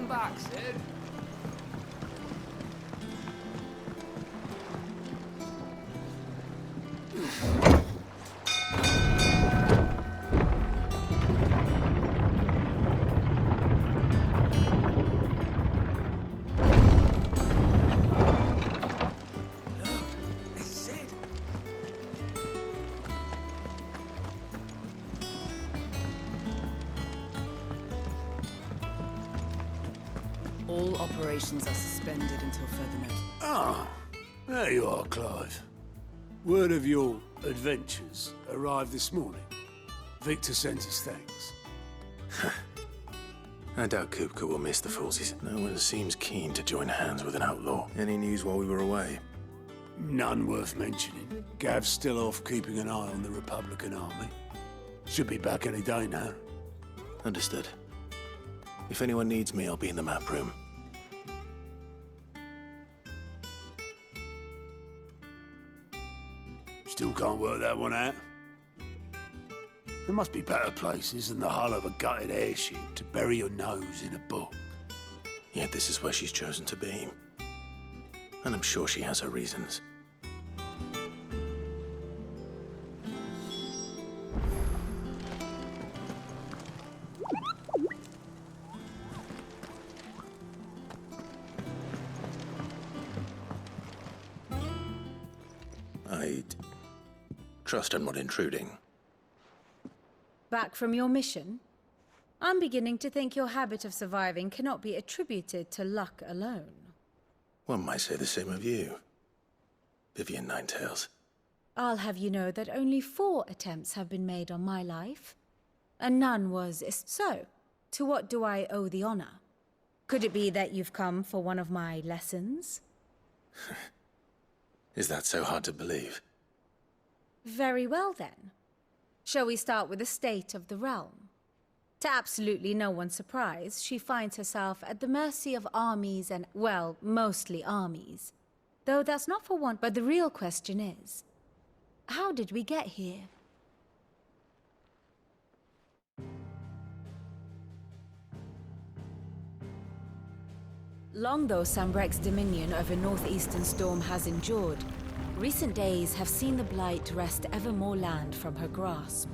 Welcome back, Sid. All operations are suspended until further notice. Ah, there you are, Clive. Word of your adventures arrived this morning. Victor sent his thanks. I doubt Kupka will miss the forces. No one seems keen to join hands with an outlaw. Any news while we were away? None worth mentioning. Gav's still off keeping an eye on the Republican army. Should be back any day now. Understood. If anyone needs me, I'll be in the map room. Still can't work that one out. There must be better places than the hull of a gutted airship to bury your nose in a book. Yet this is where she's chosen to be. And I'm sure she has her reasons. I'd trust I'm not intruding. Back from your mission? I'm beginning to think your habit of surviving cannot be attributed to luck alone. One might say the same of you, Vivian Ninetails. I'll have you know that only 4 attempts have been made on my life, and none was so. To what do I owe the honor? Could it be that you've come for one of my lessons? Is that so hard to believe? Very well then. Shall we start with the state of the realm? To absolutely no one's surprise, she finds herself at the mercy of armies and, well, mostly armies. Though that's not for want, but the real question is, how did we get here? Long though Sambrek's dominion over northeastern Storm has endured, recent days have seen the Blight wrest ever more land from her grasp.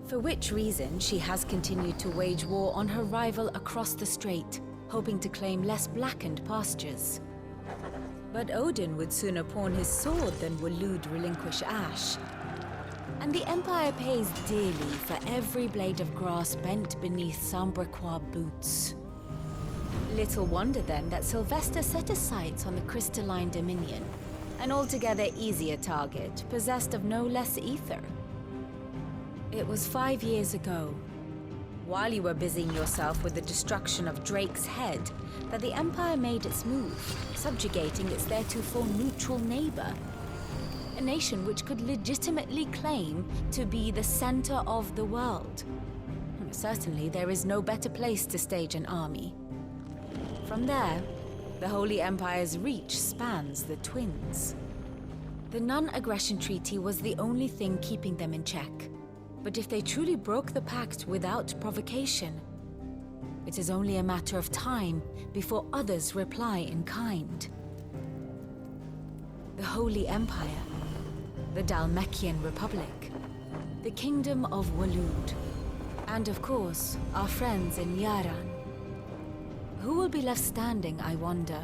For which reason she has continued to wage war on her rival across the strait, hoping to claim less blackened pastures. But Odin would sooner pawn his sword than Waloed relinquish Ash. And the Empire pays dearly for every blade of grass bent beneath Sambrequois boots. Little wonder then that Sylvester set his sights on the Crystalline Dominion, an altogether easier target, possessed of no less ether. It was 5 years ago, while you were busying yourself with the destruction of Drake's head, that the Empire made its move, subjugating its theretofore neutral neighbor. A nation which could legitimately claim to be the center of the world. Certainly, there is no better place to stage an army. From there, the Holy Empire's reach spans the Twins. The non-aggression treaty was the only thing keeping them in check. But if they truly broke the pact without provocation, it is only a matter of time before others reply in kind. The Holy Empire, the Dhalmekian Republic, the Kingdom of Waloed, and of course, our friends in Yaran. Who will be left standing, I wonder,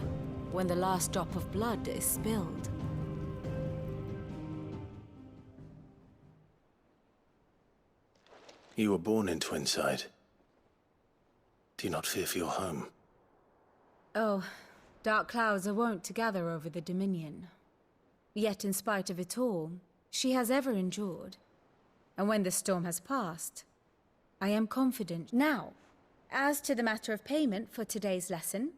when the last drop of blood is spilled? You were born in Twinside. Do you not fear for your home? Oh, dark clouds are wont to gather over the Dominion. Yet in spite of it all, she has ever endured. And when the storm has passed, I am confident. Now, as to the matter of payment for today's lesson,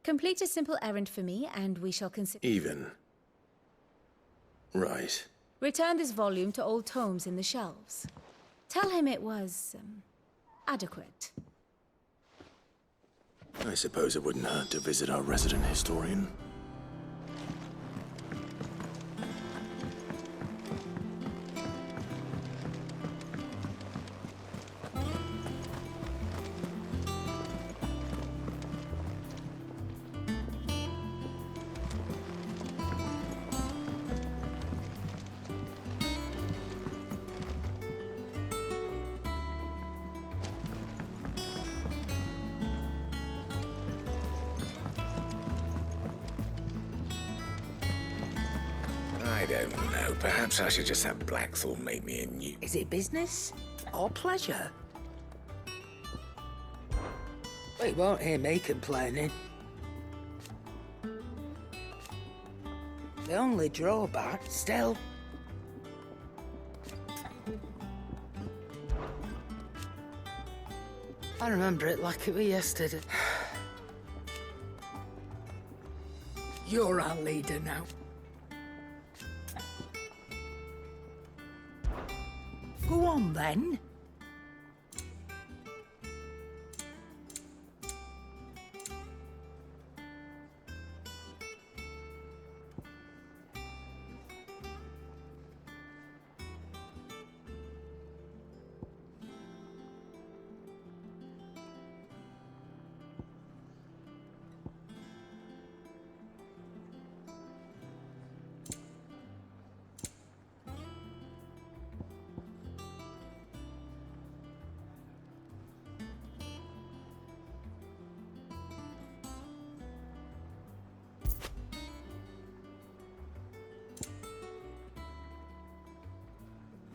complete a simple errand for me and we shall consider... Even. Right. Return this volume to old tomes in the shelves. Tell him it was, adequate. I suppose it wouldn't hurt to visit our resident historian. don't know. Perhaps I should just have Blackthorn make me a new... Is it business or pleasure? Well, you won't hear me complaining. The only drawback, still... I remember it like it was yesterday. You're our leader now. Go on, then.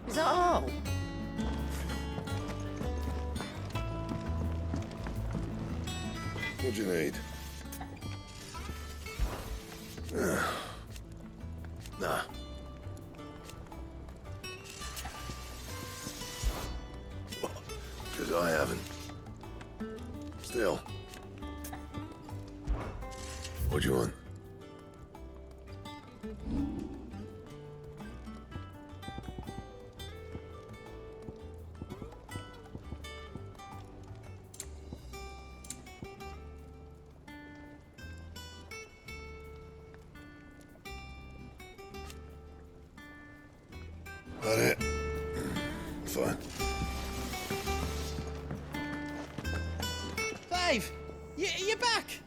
Is that all? What'd you need? Nah. Because I haven't. Still. What'd you want? That it? Fine. Clive, you're back.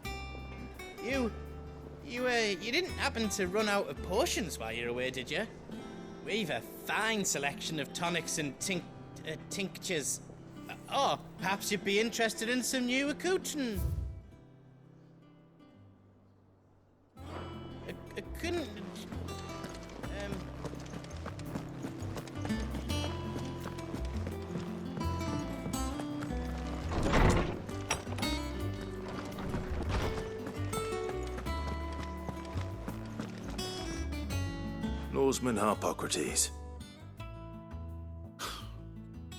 You didn't happen to run out of potions while you're away, did you? We've a fine selection of tonics and tinctures. Oh, perhaps you'd be interested in some new accoutrement. I couldn't. Norseman Harpocrates.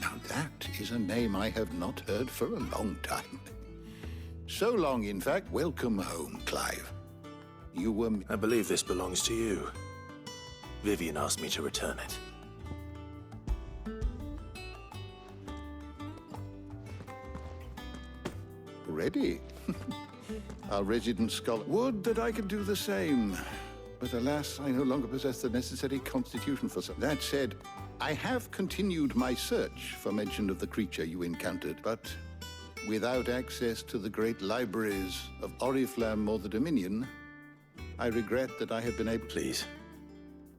Now that is a name I have not heard for a long time. So long, in fact. Welcome home, Clive. You were... I believe this belongs to you. Vivian asked me to return it. Ready? Our resident scholar. Would that I could do the same. But alas, I no longer possess the necessary constitution for so. That said, I have continued my search for mention of the creature you encountered, but without access to the great libraries of Oriflamme or the Dominion, I regret that I have been able to... Please,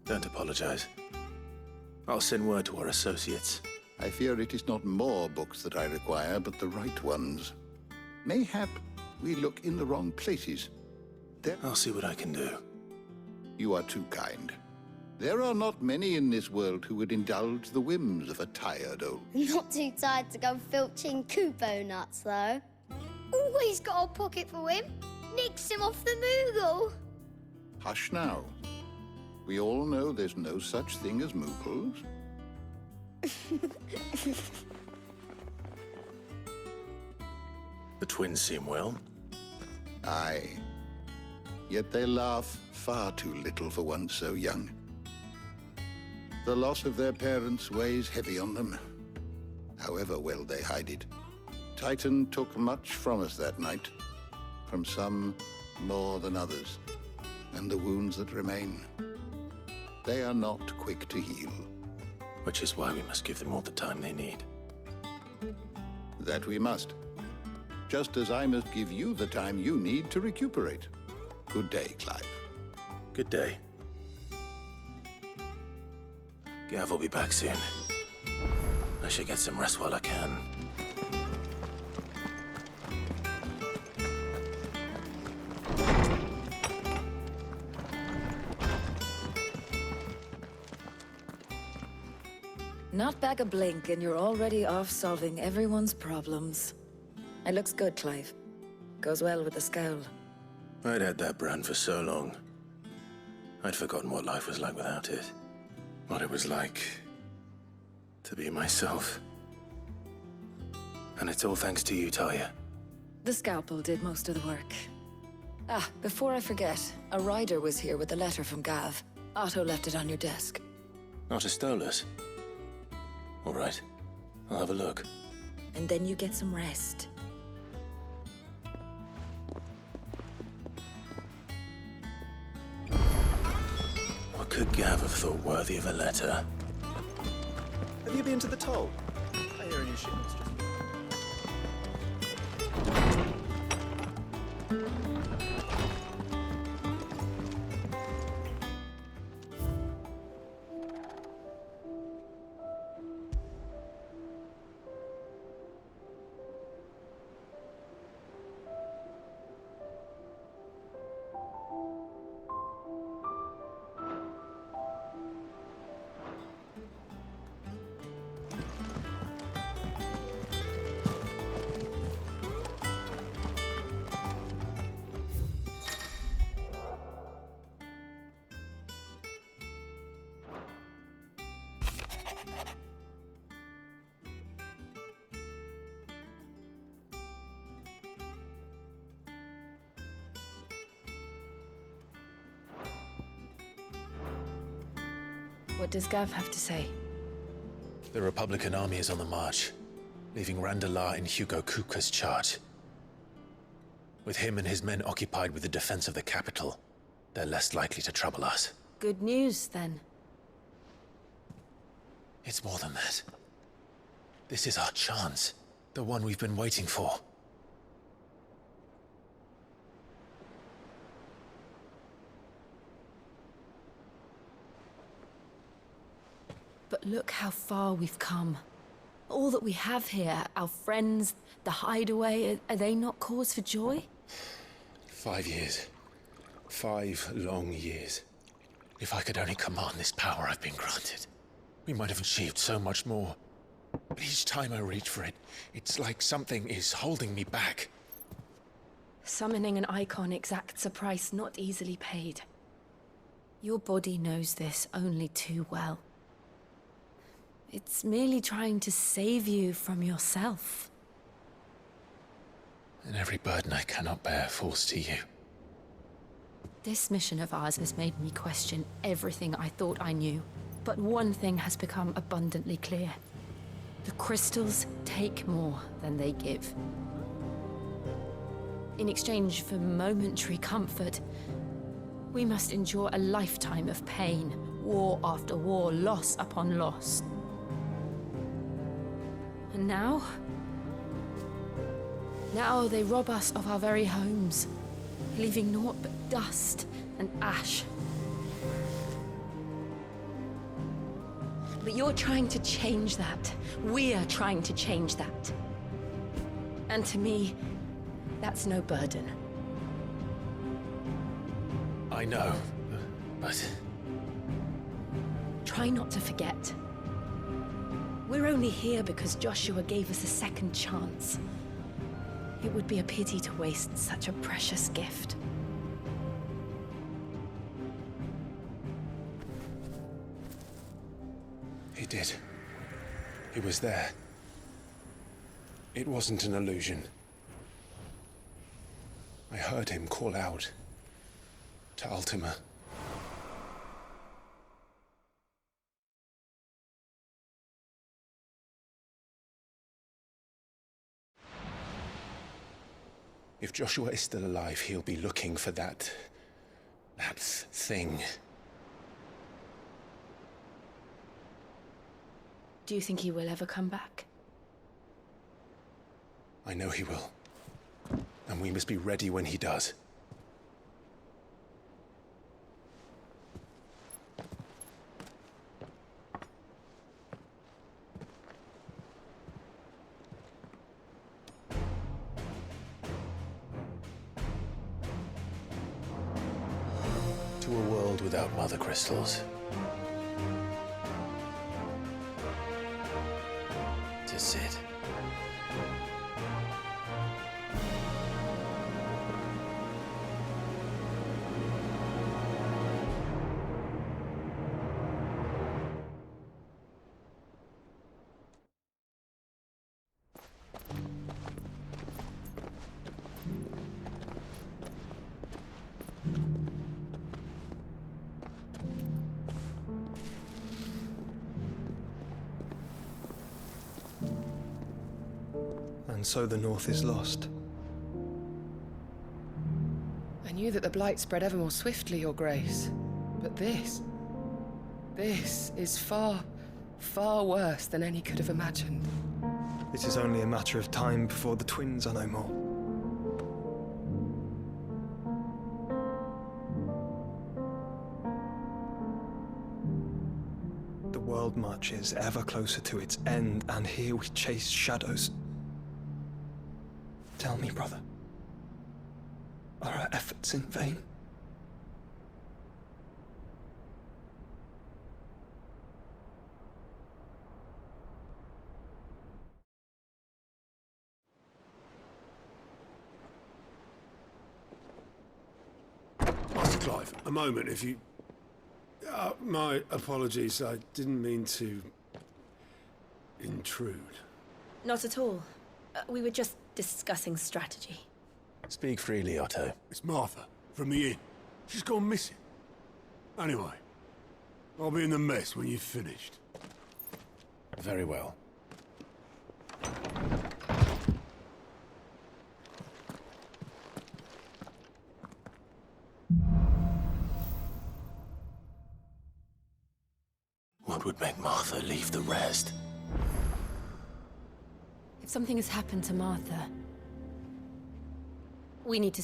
don't apologize. I'll send word to our associates. I fear it is not more books that I require, but the right ones. Mayhap we look in the wrong places. I'll see what I can do. You are too kind. There are not many in this world who would indulge the whims of a tired old... Not too tired to go filching Kupo nuts, though. Always got a pocket for him. Nicks him off the Moogle. Hush now. We all know there's no such thing as Moogles. The twins seem well. Aye. Yet they laugh far too little for one so young. The loss of their parents weighs heavy on them, however well they hide it. Titan took much from us that night, from some more than others, and the wounds that remain, they are not quick to heal. Which is why we must give them all the time they need. That we must. Just as I must give you the time you need to recuperate. Good day, Clive. Good day. Gav will be back soon. I should get some rest while I can. Not back a blink, and you're already off solving everyone's problems. It looks good, Clive. Goes well with the scowl. I'd had that brand for so long. I'd forgotten what life was like without it. What it was like to be myself. And it's all thanks to you, Talia. The scalpel did most of the work. Ah, before I forget, a rider was here with a letter from Gav. Otto left it on your desk. Otto stole us. All right, I'll have a look. And then you get some rest. What could Gav have thought worthy of a letter? Have you been to the toll? I hear a new shipment's just... What does Gav have to say? The Republican army is on the march, leaving Randalar in Hugo Kuka's charge. With him and his men occupied with the defense of the capital, they're less likely to trouble us. Good news, then. It's more than that. This is our chance. The one we've been waiting for. But look how far we've come. All that we have here, our friends, the hideaway, are they not cause for joy? 5 years. 5 long years. If I could only command this power I've been granted, we might have achieved so much more. But each time I reach for it, it's like something is holding me back. Summoning an icon exacts a price not easily paid. Your body knows this only too well. It's merely trying to save you from yourself. And every burden I cannot bear falls to you. This mission of ours has made me question everything I thought I knew. But one thing has become abundantly clear. The crystals take more than they give. In exchange for momentary comfort, we must endure a lifetime of pain, war after war, loss upon loss. And now they rob us of our very homes, leaving naught but dust and ash. But you're trying to change that. We're trying to change that. And to me, that's no burden. I know, but... Try not to forget. We're only here because Joshua gave us a second chance. It would be a pity to waste such a precious gift. He did. He was there. It wasn't an illusion. I heard him call out to Ultima. If Joshua is still alive, he'll be looking for that thing. Do you think he will ever come back? I know he will. And we must be ready when he does. To a world without mother crystals. to Cid. And so the North is lost. I knew that the Blight spread ever more swiftly, Your Grace. But this is far, far worse than any could have imagined. It is only a matter of time before the twins are no more. The world marches ever closer to its end, and here we chase shadows. Tell me, brother, are our efforts in vain? Master Clive, a moment, if you... my apologies, I didn't mean to... intrude. Not at all. We were just discussing strategy. Speak freely, Otto. It's Martha, from the inn. She's gone missing. Anyway, I'll be in the mess when you've finished. Very well. What would make Martha leave the rest? If something has happened to Martha, we need to...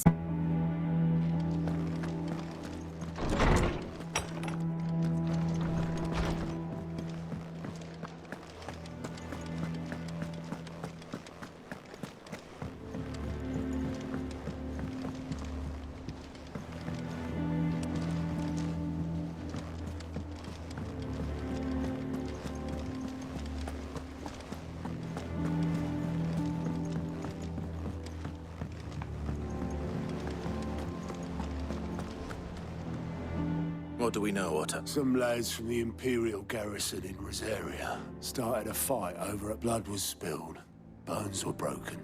What do we know, Otto? Some lads from the Imperial garrison in Rosaria started a fight over at blood was spilled. Bones were broken.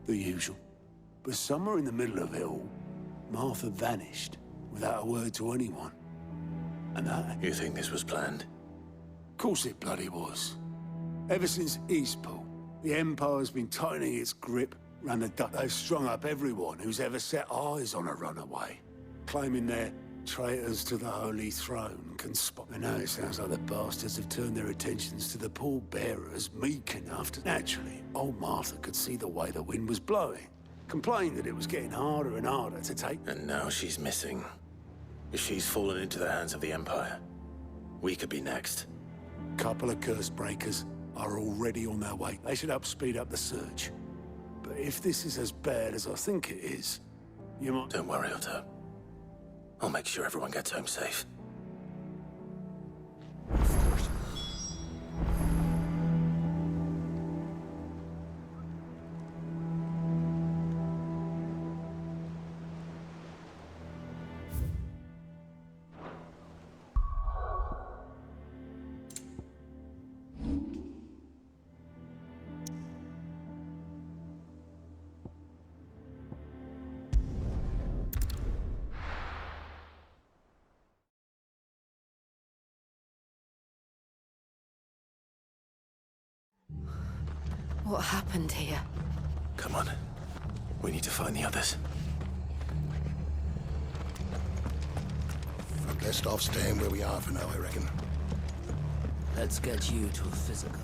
The usual. But somewhere in the middle of it all, Martha vanished without a word to anyone. And that... You think this was planned? Of course it bloody was. Ever since Eastpool, the Empire's been tightening its grip round the duck. They've strung up everyone who's ever set eyes on a runaway, claiming they're traitors to the Holy Throne, can spot. And now it sounds like the bastards have turned their attentions to the pallbearers meek enough to... Naturally, old Martha could see the way the wind was blowing, complained that it was getting harder and harder to take... And now she's missing. If she's fallen into the hands of the Empire, we could be next. Couple of curse breakers are already on their way. They should speed up the search. But if this is as bad as I think it is, you might... Don't worry, Otto. I'll make sure everyone gets home safe. What happened here? Come on. We need to find the others. We're best off staying where we are for now, I reckon. Let's get you to a physical.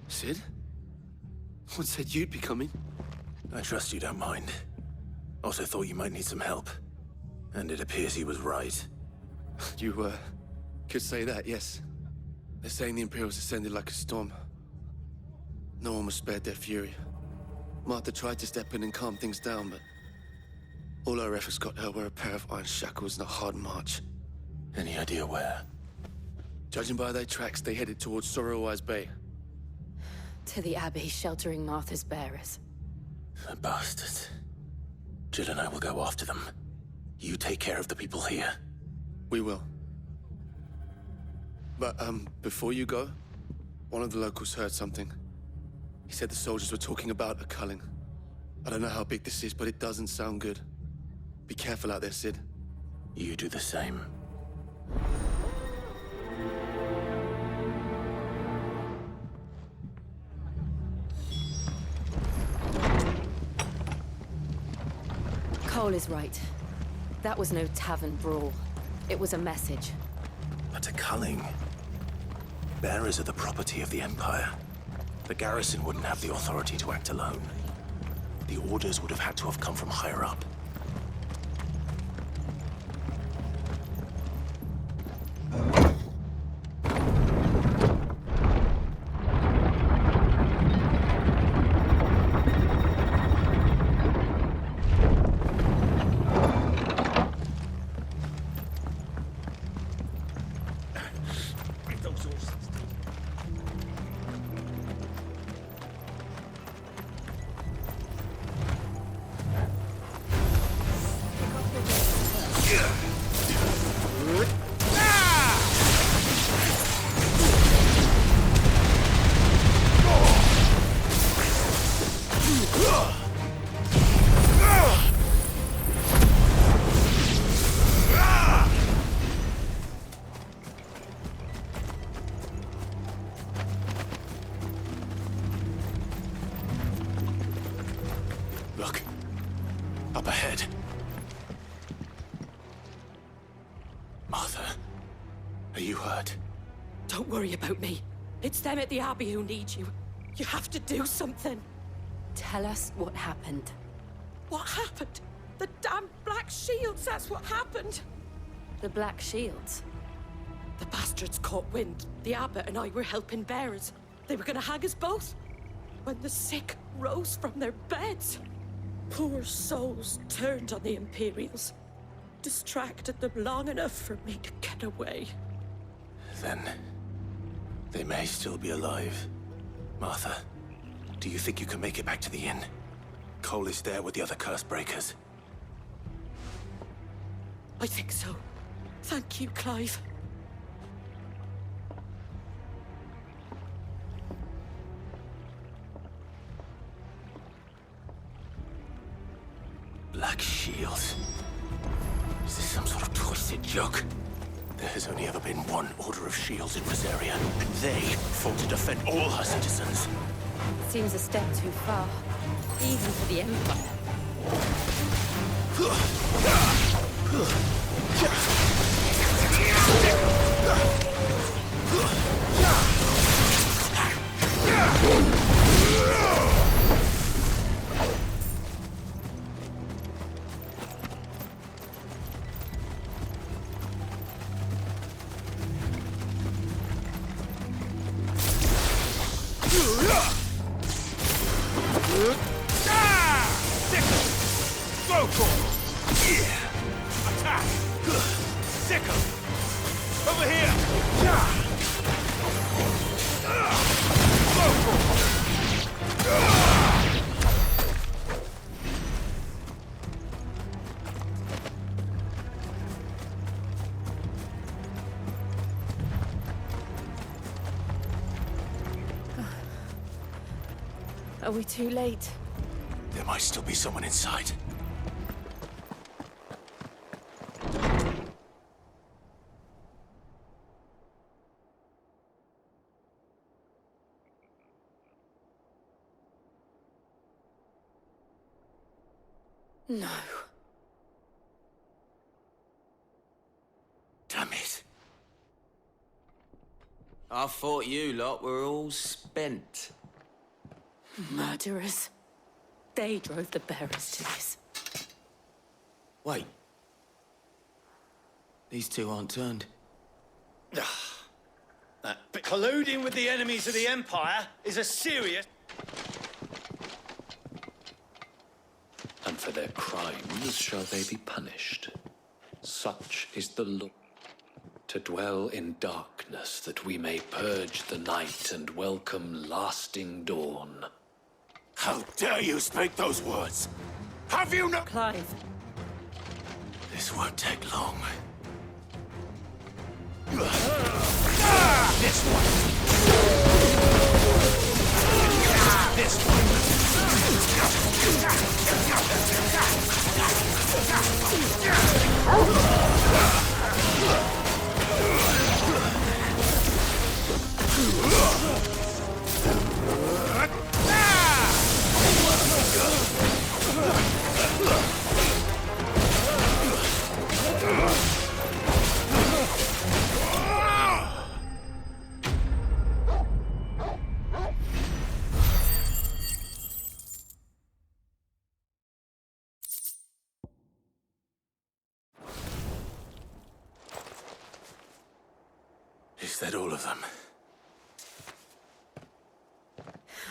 Cid? What said you'd be coming? I trust you don't mind. Also thought you might need some help. And it appears he was right. You, could say that, yes. They're saying the Imperials ascended like a storm. No one was spared their fury. Martha tried to step in and calm things down, but all our efforts got her were a pair of iron shackles and a hard march. Any idea where? Judging by their tracks, they headed towards Sorrowwise Bay. To the Abbey sheltering Martha's bearers. The bastards. Jill and I will go after them. You take care of the people here. We will. But, before you go, one of the locals heard something. He said the soldiers were talking about a culling. I don't know how big this is, but it doesn't sound good. Be careful out there, Sid. You do the same. Cole is right. That was no tavern brawl. It was a message. But a culling. Bearers are the property of the Empire. The garrison wouldn't have the authority to act alone. The orders would have had to have come from higher up. Look. Up ahead. Martha, are you hurt? Don't worry about me. It's them at the Abbey who need you. You have to do something. Tell us what happened. What happened? The damn Black Shields, that's what happened. The Black Shields? The bastards caught wind. The Abbot and I were helping bearers. They were gonna hang us both. When the sick rose from their beds, poor souls turned on the Imperials. Distracted them long enough for me to get away. Then, they may still be alive. Martha, do you think you can make it back to the inn? Cole is there with the other curse breakers. I think so. Thank you, Clive. Black Shields. Is this some sort of twisted joke? There has only ever been one Order of Shields in Rosaria, and they fought to defend all her citizens. Seems a step too far, even for the Empire. Are we too late? There might still be someone inside. No. Damn it. I thought you lot were all spent. Murderers. They drove the bearers to this. Wait. These two aren't turned. But colluding with the enemies of the Empire is a serious... And for their crimes shall they be punished. Such is the law, to dwell in darkness. darkness that we may purge the night and welcome lasting dawn. How dare you speak those words? Have you no— Clive. This won't take long. This one! This one! Is that all of them?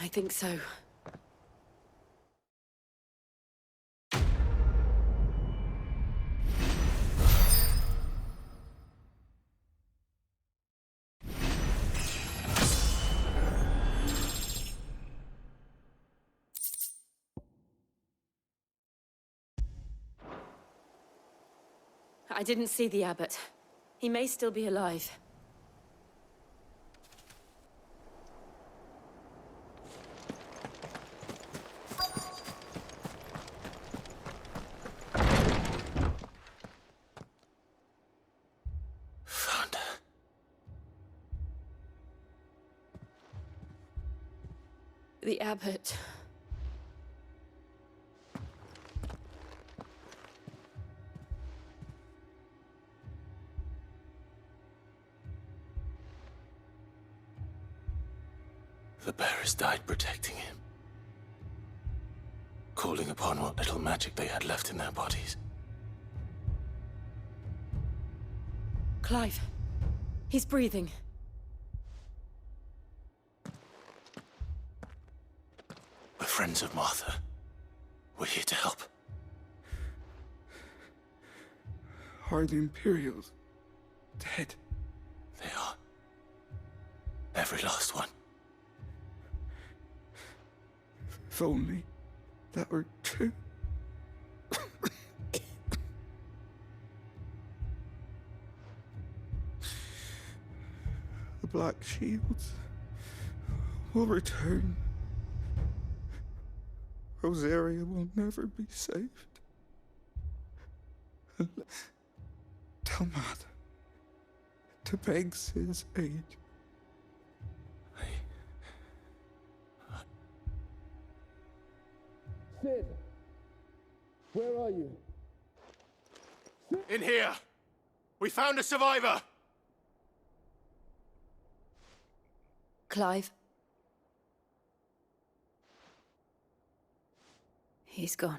I think so. I didn't see the abbot. He may still be alive. Found her. The abbot. The bearers died protecting him. Calling upon what little magic they had left in their bodies. Clive. He's breathing. We're friends of Martha. We're here to help. Are the Imperials dead? They are. Every last one. If only that were true. The Black Shields will return. Rosaria will never be saved. Tell Matt to beg Cid's aid. Cid, where are you? In here! We found a survivor! Clive. He's gone.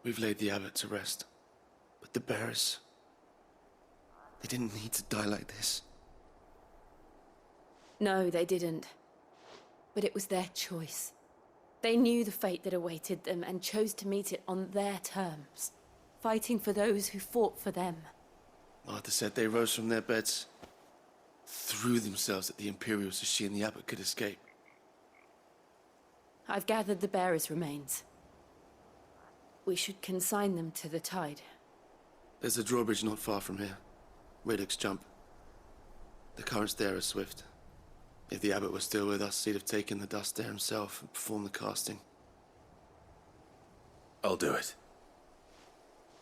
We've laid the abbot to rest. But the bearers... they didn't need to die like this. No, they didn't. But it was their choice. They knew the fate that awaited them and chose to meet it on their terms, fighting for those who fought for them. Martha said they rose from their beds, threw themselves at the Imperials so she and the abbot could escape. I've gathered the bearers' remains. We should consign them to the tide. There's a drawbridge not far from here. Radix Jump. The currents there are swift. If the abbot was still with us, he'd have taken the dust there himself and performed the casting. I'll do it.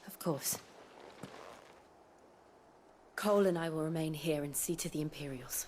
Of course. Cole and I will remain here and see to the Imperials.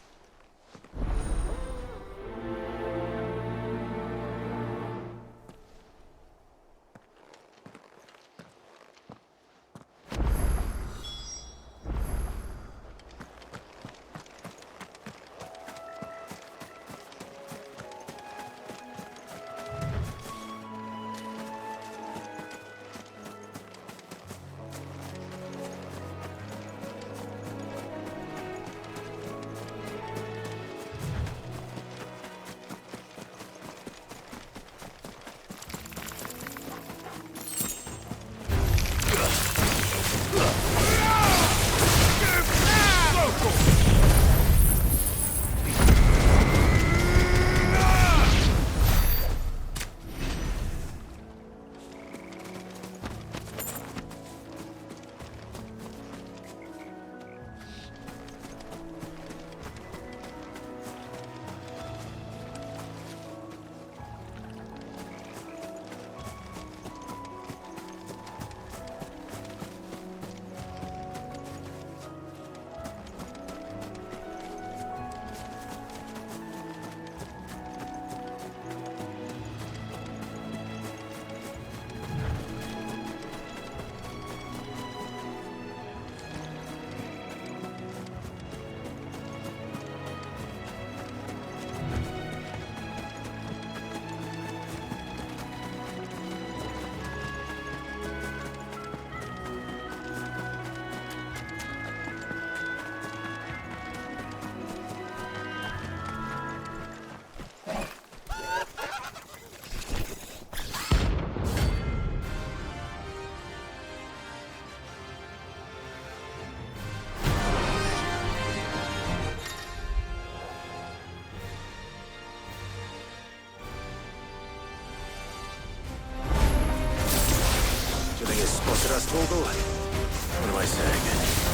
Torgal? What am I saying?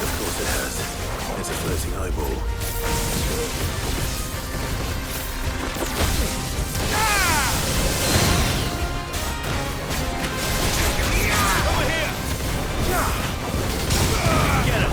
Of course it has. It's a floating eyeball. Over here! Get him!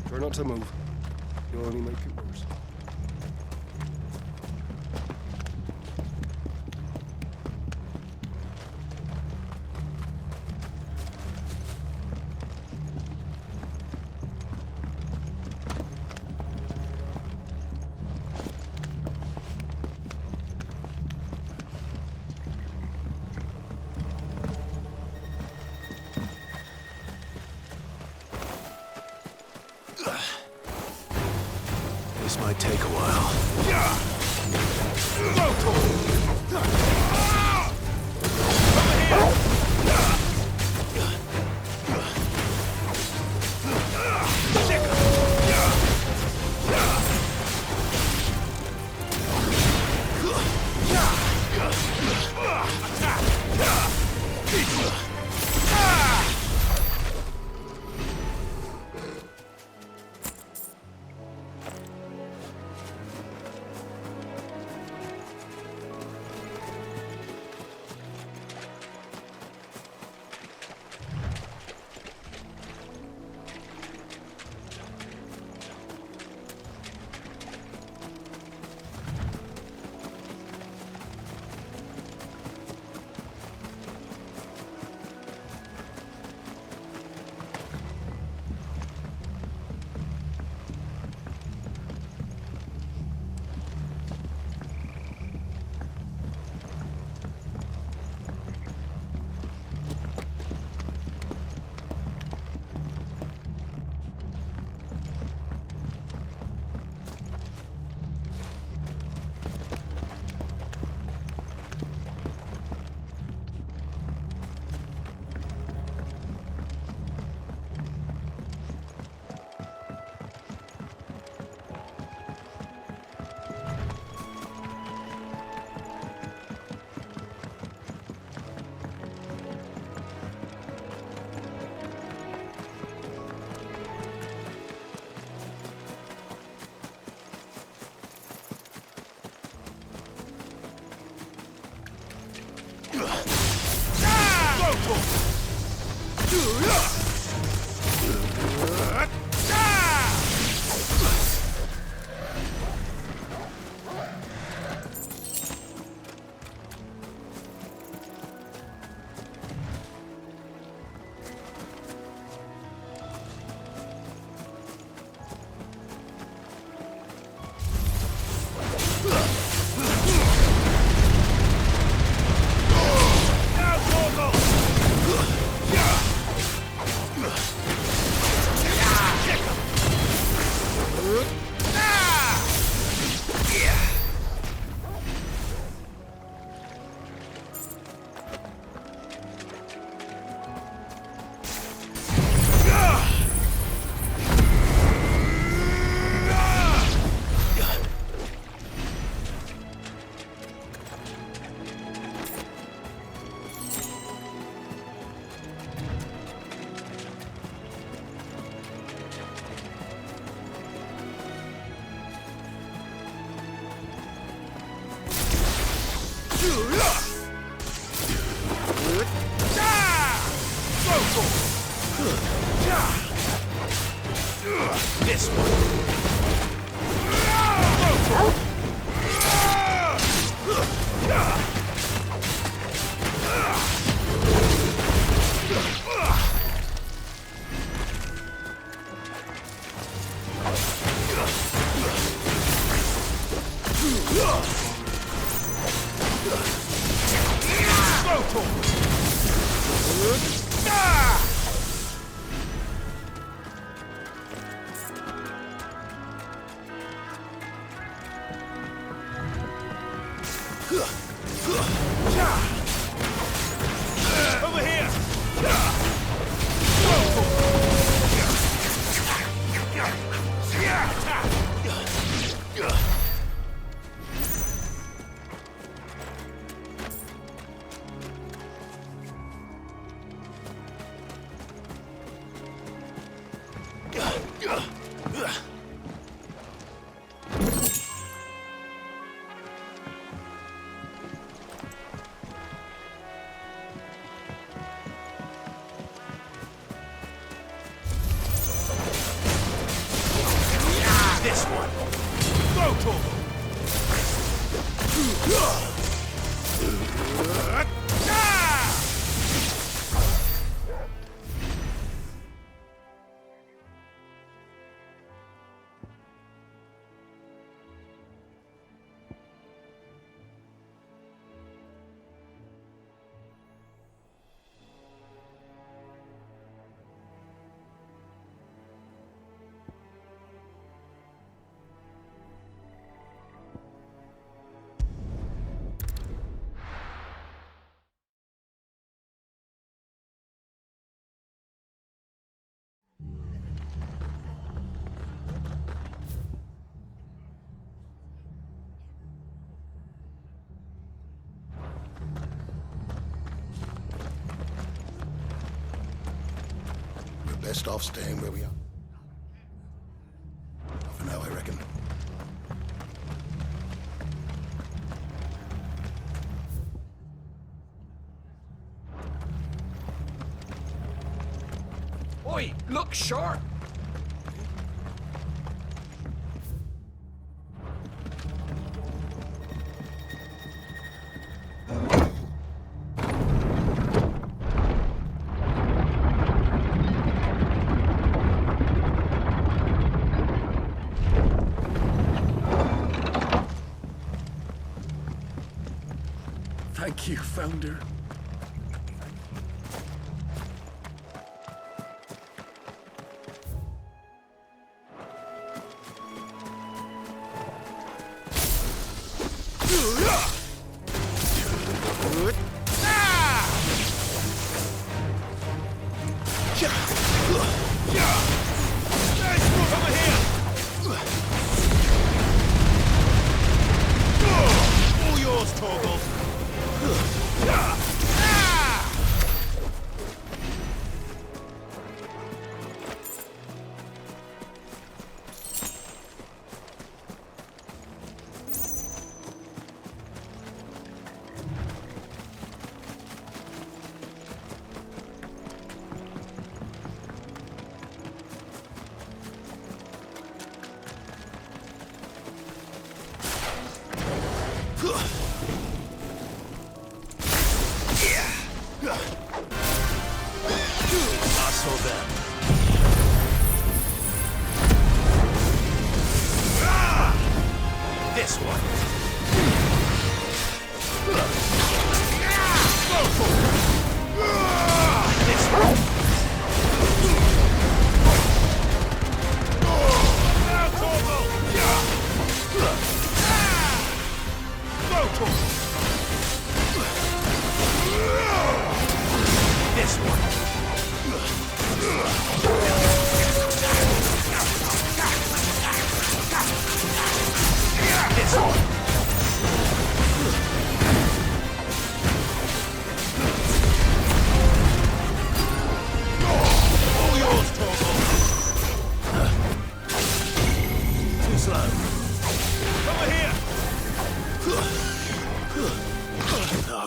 Try not to move. You'll only make it worse. This might take a while. Over here! This one! Go, Torgal! Best off staying where we are. For now, I reckon. Oi, look sharp! Thank you, Founder. All yours, Torgal! Hustle them. This one. Go for it. This one. Now, Torgal. Go, Torgal. This one. This one. All yours, Torgal. Too slow. Over here. No.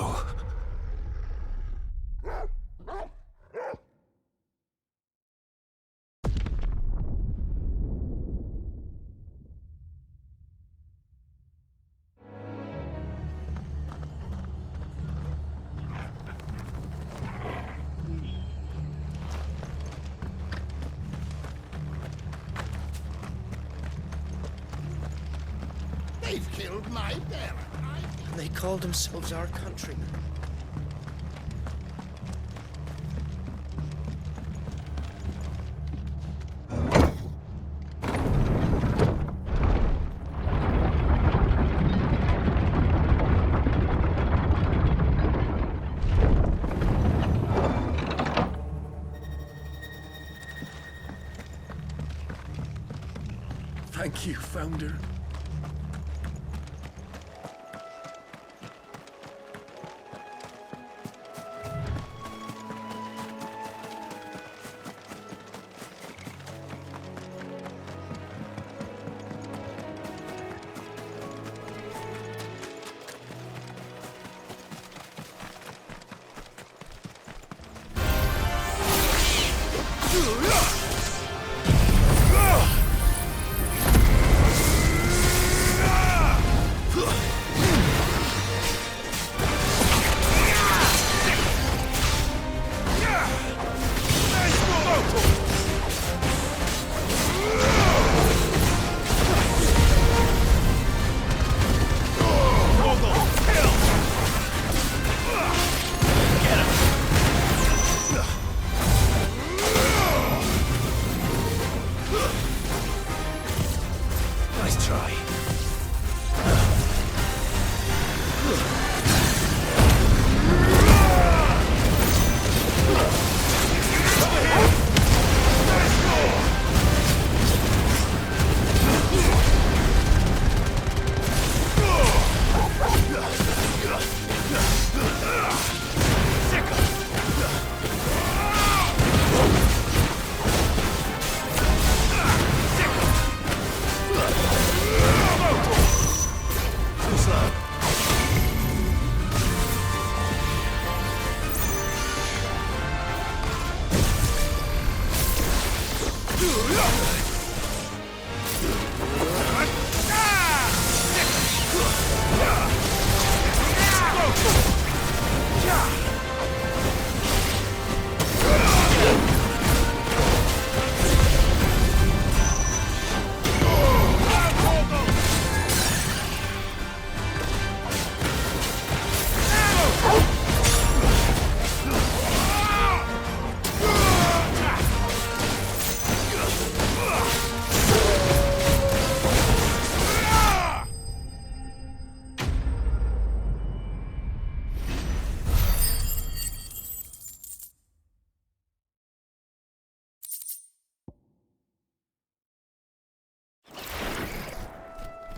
They've killed my parent. And they called themselves our countrymen. Thank you, Founder. Nice try.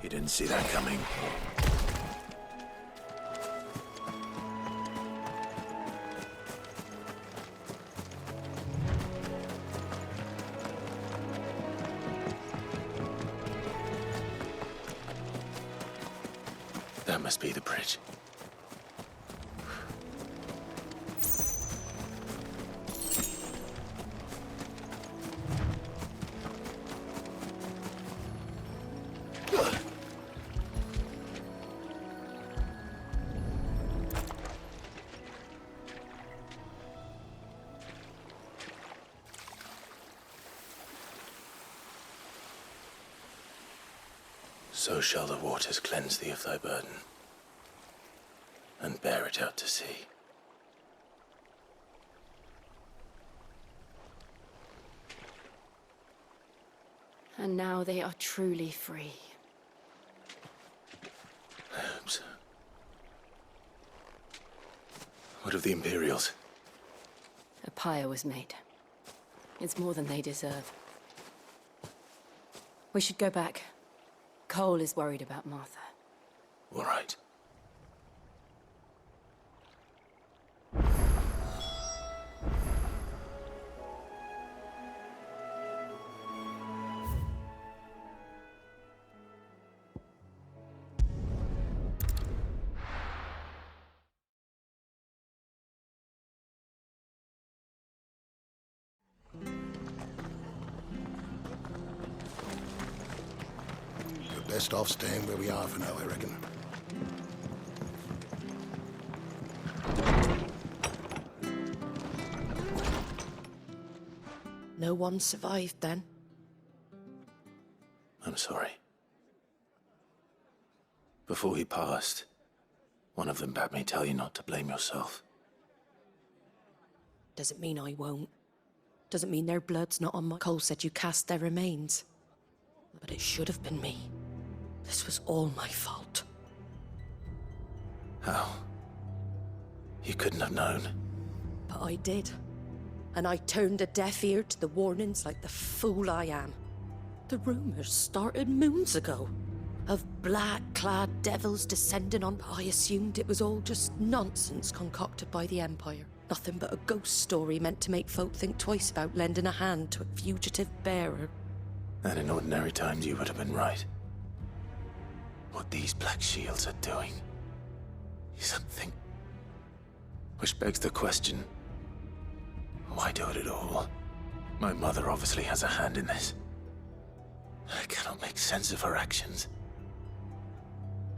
You didn't see that coming. That must be the bridge. So shall the waters cleanse thee of thy burden, and bear it out to sea. And now they are truly free. I hope so. What of the Imperials? A pyre was made. It's more than they deserve. We should go back. Cole is worried about Martha. All right. Best off staying where we are for now, I reckon. No one survived then? I'm sorry. Before he passed, one of them bade me tell you not to blame yourself. Doesn't mean I won't. Doesn't mean their blood's not on my... Cole said you cast their remains. But it should have been me. This was all my fault. How? You couldn't have known. But I did. And I turned a deaf ear to the warnings like the fool I am. The rumors started moons ago. Of black-clad devils descending on... I assumed it was all just nonsense concocted by the Empire. Nothing but a ghost story meant to make folk think twice about lending a hand to a fugitive bearer. And in ordinary times you would have been right. What these Black Shields are doing is something which begs the question, why do it at all? My mother obviously has a hand in this. I cannot make sense of her actions.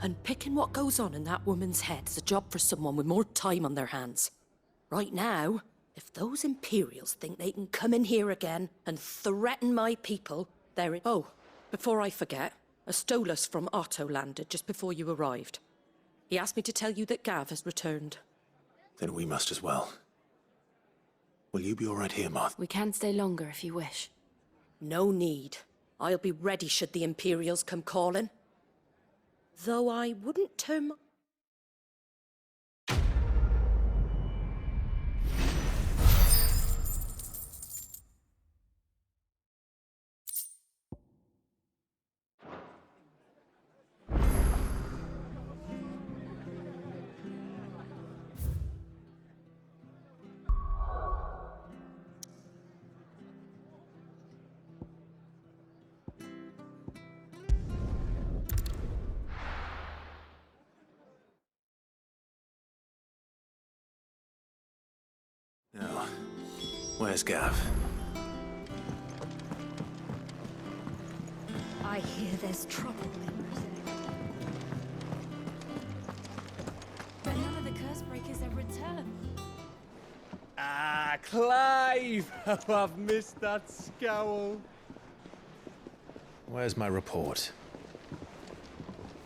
And picking what goes on in that woman's head is a job for someone with more time on their hands. Right now, if those Imperials think they can come in here again and threaten my people, they're in... Oh, before I forget, a Stolas from Otto landed just before you arrived. He asked me to tell you that Gav has returned. Then we must as well. Will you be all right here, Martha? We can stay longer if you wish. No need. I'll be ready should the Imperials come calling. Though I wouldn't turn... Now, where's Gav? I hear there's trouble. But none of the Cursebreakers have returned. Ah, Clive! How I've missed that scowl. Where's my report?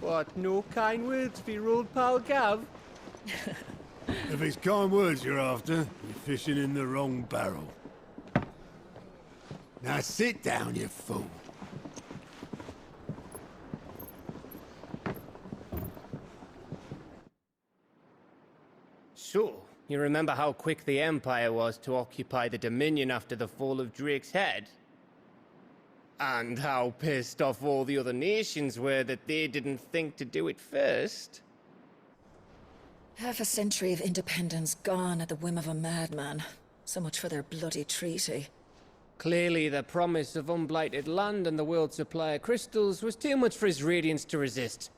What, no kind words for your old pal Gav? If it's kind words you're after, you're fishing in the wrong barrel. Now sit down, you fool. So, you remember how quick the Empire was to occupy the Dominion after the fall of Drake's head? And how pissed off all the other nations were that they didn't think to do it first? Half a century of independence gone at the whim of a madman. So much for their bloody treaty. Clearly, the promise of unblighted land and the world's supply of crystals was too much for his radiance to resist.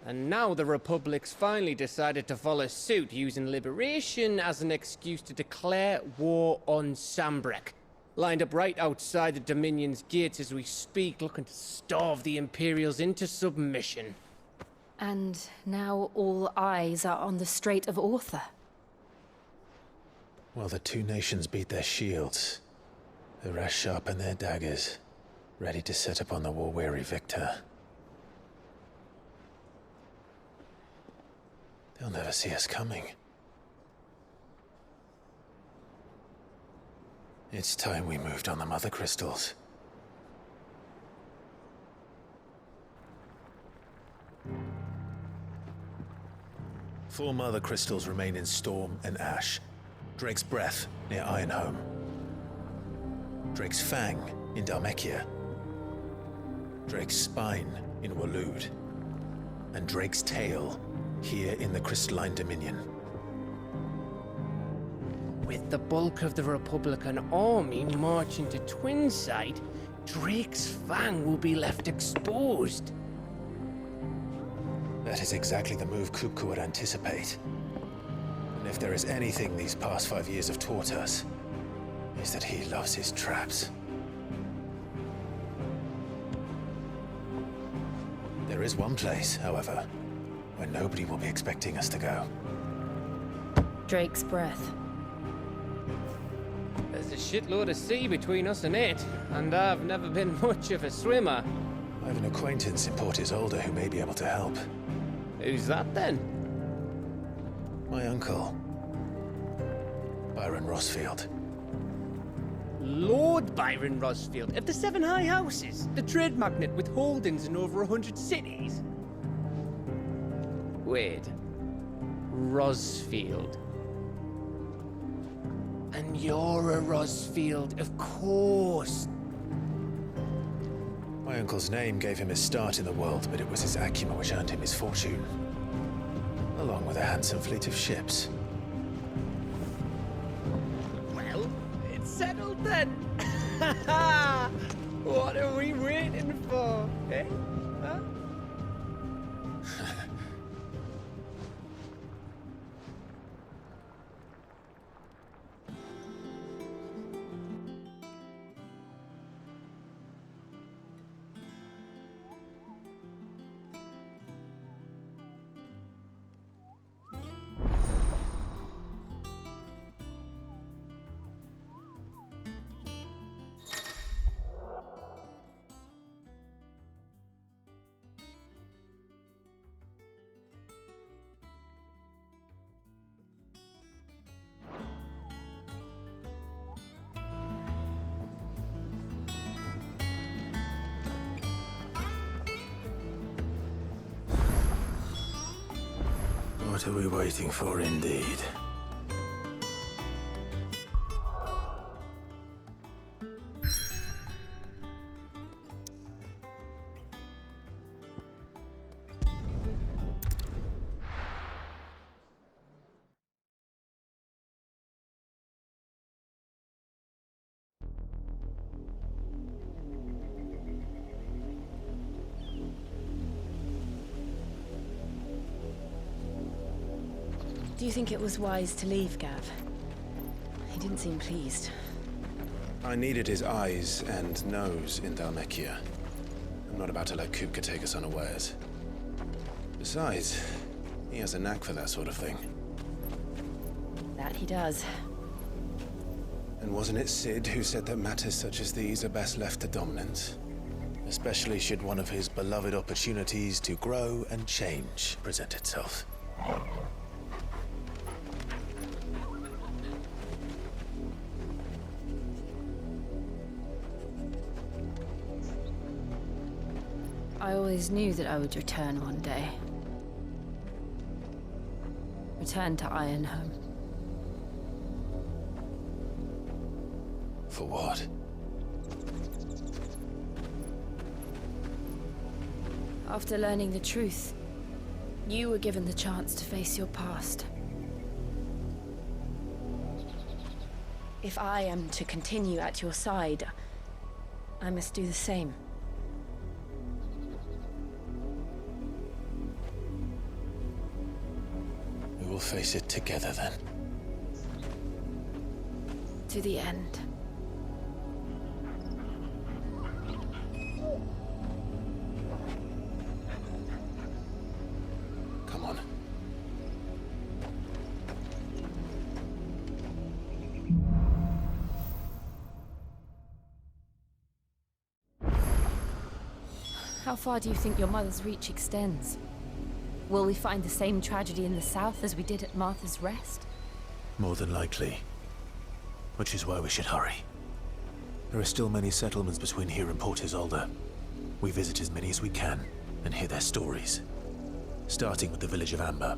And now the Republic's finally decided to follow suit, using liberation as an excuse to declare war on Sambrek. Lined up right outside the Dominion's gates as we speak, looking to starve the Imperials into submission. And now all eyes are on the Strait of Author. Well, the two nations beat their shields. The rest sharpen their daggers, ready to set upon the war-weary victor. They'll never see us coming. It's time we moved on the Mother Crystals. Four Mother Crystals remain in Storm and Ash. Drake's Breath near Ironhome. Drake's Fang in Dhalmekia. Drake's Spine in Waloed. And Drake's Tail here in the Crystalline Dominion. With the bulk of the Republican army marching to Twinside, Drake's Fang will be left exposed. That is exactly the move Kupka would anticipate. And if there is anything these past 5 years have taught us, is that he loves his traps. There is one place, however, where nobody will be expecting us to go. Drake's Breath. There's a shitload of sea between us and it, and I've never been much of a swimmer. I have an acquaintance in Port Isolde who may be able to help. Who's that then? My uncle, Byron Rosfield. Lord Byron Rosfield of the Seven High Houses, the trade magnate with holdings in over 100 cities. Wait, Rosfield. And you're a Rosfield, of course. My uncle's name gave him his start in the world, but it was his acumen which earned him his fortune. Along with a handsome fleet of ships. Well, it's settled then. What are we waiting for, eh? Huh? What are we waiting for, indeed? Do you think it was wise to leave, Gav? He didn't seem pleased. I needed his eyes and nose in Dhalmekia. I'm not about to let Kupka take us unawares. Besides, he has a knack for that sort of thing. That he does. And wasn't it Sid who said that matters such as these are best left to dominance? Especially should one of his beloved opportunities to grow and change present itself. I always knew that I would return one day. Return to Ironhome. For what? After learning the truth, you were given the chance to face your past. If I am to continue at your side, I must do the same. We will face it together then. To the end. Come on. How far do you think your mother's reach extends? Will we find the same tragedy in the south as we did at Martha's Rest? More than likely. Which is why we should hurry. There are still many settlements between here and Port Isolde. We visit as many as we can and hear their stories. Starting with the village of Amber.